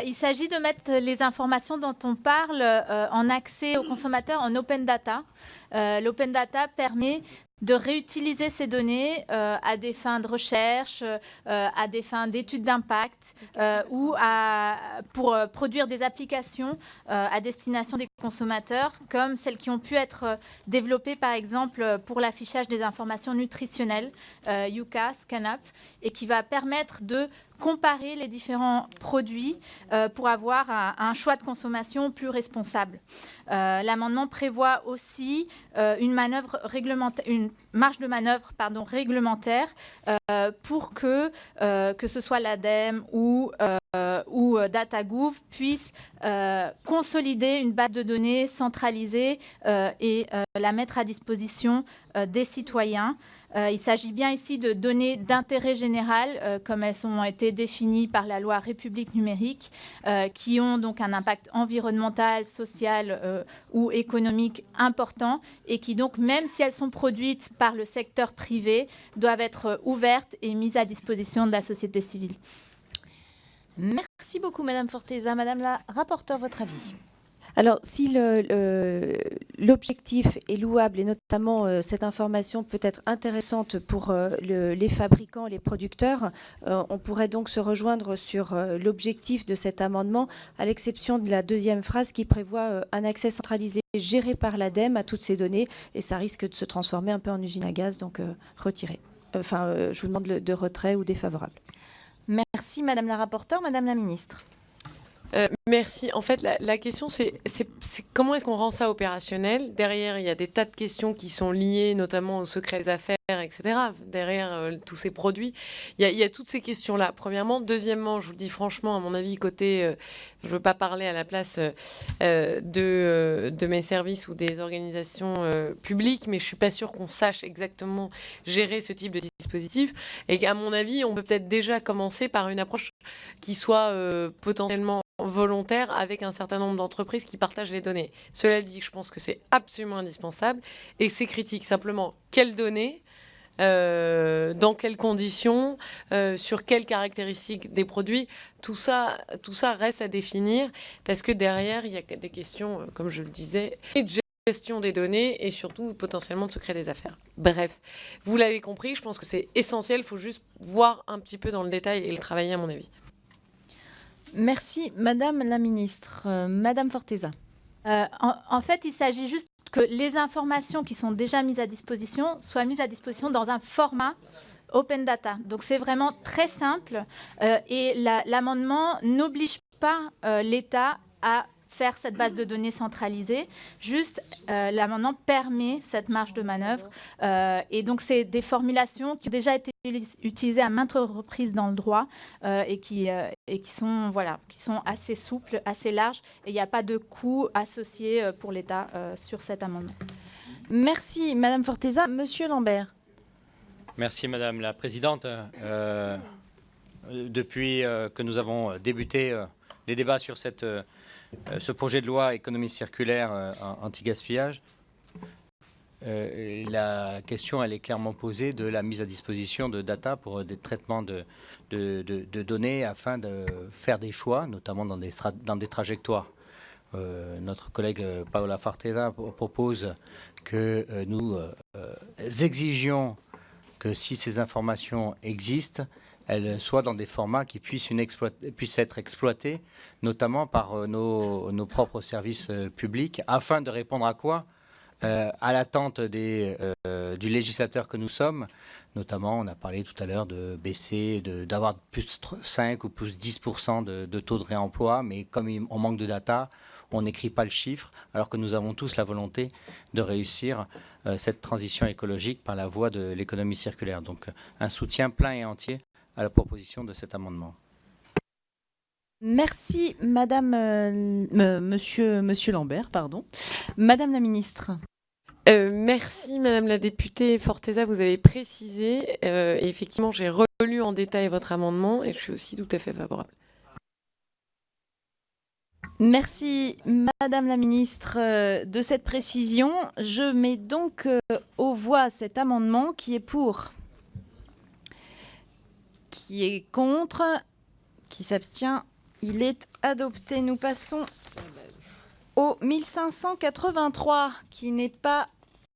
Il s'agit de mettre les informations dont on parle en accès aux consommateurs en open data. L'open data permet de réutiliser ces données à des fins de recherche, à des fins d'études d'impact ou pour produire des applications à destination des consommateurs, comme celles qui ont pu être développées par exemple pour l'affichage des informations nutritionnelles, Yuka, ScanUp, et qui va permettre de comparer les différents produits pour avoir un choix de consommation plus responsable. L'amendement prévoit aussi une marge de manœuvre réglementaire pour que ce soit l'ADEME ou DataGouv puisse consolider une base de données centralisée et la mettre à disposition des citoyens. Il s'agit bien ici de données d'intérêt général, comme elles ont été définies par la loi République numérique, qui ont donc un impact environnemental, social ou économique important, et qui donc, même si elles sont produites par le secteur privé, doivent être ouvertes et mises à disposition de la société civile. Merci beaucoup, Madame Forteza. Madame la rapporteure, votre avis? Alors, si l'objectif est louable et notamment cette information peut être intéressante pour les fabricants, les producteurs, on pourrait donc se rejoindre sur l'objectif de cet amendement, à l'exception de la deuxième phrase qui prévoit un accès centralisé géré par l'ADEME à toutes ces données, et ça risque de se transformer un peu en usine à gaz, donc retiré. Je vous demande de retrait ou défavorable. Merci, Madame la rapporteure. Madame la ministre. Merci. En fait, la question, c'est comment est-ce qu'on rend ça opérationnel? Derrière, il y a des tas de questions qui sont liées notamment au secret des affaires, etc. Derrière tous ces produits, il y a toutes ces questions-là, premièrement. Deuxièmement, je vous le dis franchement, à mon avis, côté, je ne veux pas parler à la place de mes services ou des organisations publiques, mais je ne suis pas sûre qu'on sache exactement gérer ce type de dispositif. Et qu'à mon avis, on peut peut-être déjà commencer par une approche qui soit potentiellement volontaire avec un certain nombre d'entreprises qui partagent les données. Cela dit, je pense que c'est absolument indispensable et c'est critique. Simplement, quelles données, dans quelles conditions, sur quelles caractéristiques des produits, tout ça reste à définir parce que derrière, il y a des questions, comme je le disais, et de gestion des données et surtout potentiellement de secret des affaires. Bref, vous l'avez compris, je pense que c'est essentiel, il faut juste voir un petit peu dans le détail et le travailler à mon avis. Merci, Madame la ministre. Madame Forteza. En fait, il s'agit juste que les informations qui sont déjà mises à disposition soient mises à disposition dans un format open data. Donc, c'est vraiment très simple et l'amendement n'oblige pas l'État à faire cette base de données centralisée. Juste, l'amendement permet cette marge de manœuvre. Et donc, c'est des formulations qui ont déjà été utilisées à maintes reprises dans le droit et qui sont assez souples, assez larges. Et il n'y a pas de coût associé pour l'État sur cet amendement. Merci, Madame Forteza. Monsieur Lambert. Merci, Madame la Présidente. Depuis que nous avons débuté les débats sur ce projet de loi économie circulaire anti-gaspillage, la question elle est clairement posée de la mise à disposition de data pour des traitements de données afin de faire des choix, notamment dans des trajectoires. Notre collègue Paola Forteza propose que nous exigions que si ces informations existent, elles soient dans des formats qui puissent être exploités, notamment par nos propres services publics, afin de répondre à quoi? À l'attente du législateur que nous sommes. Notamment, on a parlé tout à l'heure de baisser, d'avoir plus 5 ou plus 10% de taux de réemploi, mais comme on manque de data, on n'écrit pas le chiffre, alors que nous avons tous la volonté de réussir cette transition écologique par la voie de l'économie circulaire. Donc, un soutien plein et entier à la proposition de cet amendement. Merci, Madame, Monsieur Lambert, pardon. Madame la ministre. Merci, Madame la députée Forteza, vous avez précisé. Et effectivement, j'ai relu en détail votre amendement et je suis aussi tout à fait favorable. Merci, Madame la ministre, de cette précision. Je mets donc aux voix cet amendement qui est pour, qui est contre, qui s'abstient. Il est adopté. Nous passons au 1583, qui n'est pas